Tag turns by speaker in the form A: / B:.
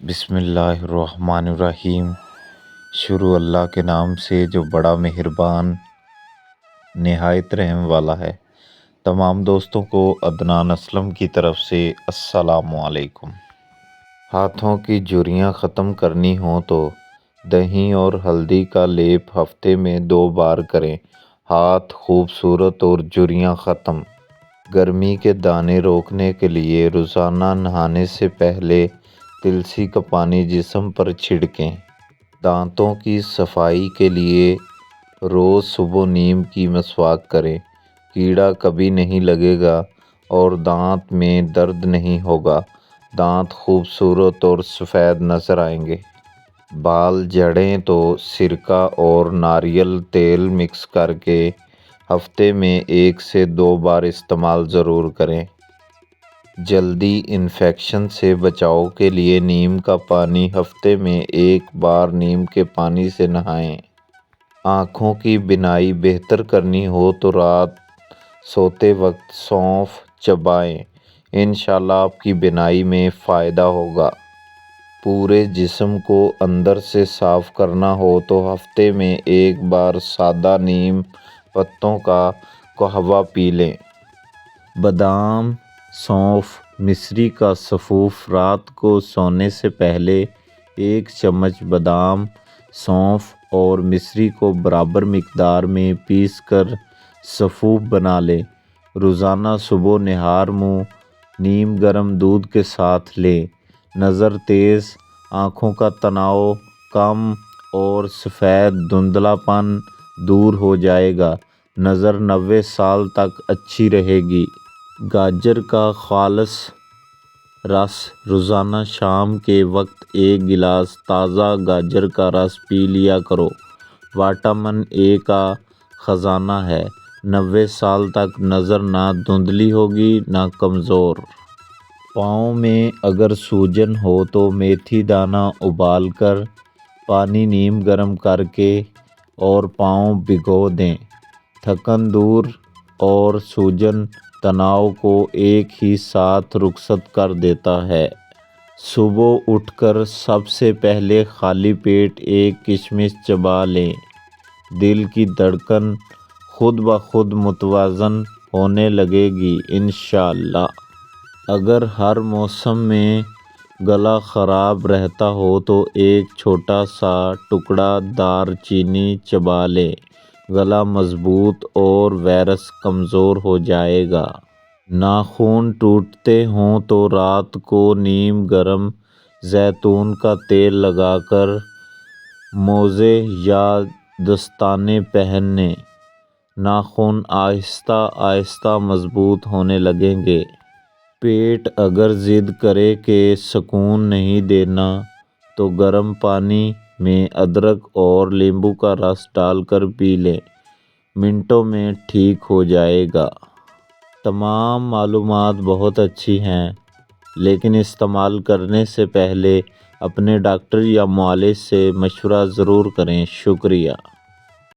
A: بسم اللہ الرحمن الرحیم۔ شروع اللہ کے نام سے جو بڑا مہربان نہایت رحم والا ہے۔ تمام دوستوں کو عدنان اسلم کی طرف سے السلام علیکم۔ ہاتھوں کی جھریاں ختم کرنی ہوں تو دہی اور ہلدی کا لیپ ہفتے میں 2 بار کریں۔ ہاتھ خوبصورت اور جھریاں ختم۔ گرمی کے دانے روکنے کے لیے روزانہ نہانے سے پہلے تلسی کا پانی جسم پر چھڑکیں۔ دانتوں کی صفائی کے لیے روز صبح نیم کی مسواک کریں۔ کیڑا کبھی نہیں لگے گا اور دانت میں درد نہیں ہوگا۔ دانت خوبصورت اور سفید نظر آئیں گے۔ بال جھڑیں تو سرکہ اور ناریل تیل مکس کر کے ہفتے میں 1 سے 2 بار استعمال ضرور کریں۔ جلدی انفیکشن سے بچاؤ کے لیے نیم کا پانی ہفتے میں 1 بار نیم کے پانی سے نہائیں۔ آنکھوں کی بینائی بہتر کرنی ہو تو رات سوتے وقت سونف چبائیں۔ انشاءاللہ آپ کی بینائی میں فائدہ ہوگا۔ پورے جسم کو اندر سے صاف کرنا ہو تو ہفتے میں 1 بار سادہ نیم پتوں کا قہوہ پی لیں۔ بادام، سونف، مصری کا سفوف رات کو سونے سے پہلے 1 چمچ بادام، سونف اور مصری کو برابر مقدار میں پیس کر سفوف بنا لیں۔ روزانہ صبح نہار منہ نیم گرم دودھ کے ساتھ لیں۔ نظر تیز، آنکھوں کا تناؤ کم اور سفید دھندلا پن دور ہو جائے گا۔ نظر 90 سال تک اچھی رہے گی۔ گاجر کا خالص رس روزانہ شام کے وقت 1 گلاس تازہ گاجر کا رس پی لیا کرو۔ وٹامن اے کا خزانہ ہے۔ 90 سال تک نظر نہ دھندلی ہوگی نہ کمزور۔ پاؤں میں اگر سوجن ہو تو میتھی دانہ ابال کر پانی نیم گرم کر کے اور پاؤں بھگو دیں۔ تھکن دور اور سوجن تناؤ کو ایک ہی ساتھ رخصت کر دیتا ہے۔ صبح اٹھ کر سب سے پہلے خالی پیٹ 1 کشمش چبا لیں۔ دل کی دھڑکن خود بخود متوازن ہونے لگے گی انشاءاللہ۔ اگر ہر موسم میں گلا خراب رہتا ہو تو 1 چھوٹا سا ٹکڑا دار چینی چبا لیں۔ گلا مضبوط اور وائرس کمزور ہو جائے گا۔ ناخن ٹوٹتے ہوں تو رات کو نیم گرم زیتون کا تیل لگا کر موزے یا دستانے پہنیں۔ ناخن آہستہ آہستہ مضبوط ہونے لگیں گے۔ پیٹ اگر ضد کرے کہ سکون نہیں دینا تو گرم پانی میں ادرک اور لیمبو کا رس ڈال کر پی لیں۔ منٹوں میں ٹھیک ہو جائے گا۔ تمام معلومات بہت اچھی ہیں لیکن استعمال کرنے سے پہلے اپنے ڈاکٹر یا معالج سے مشورہ ضرور کریں۔ شکریہ۔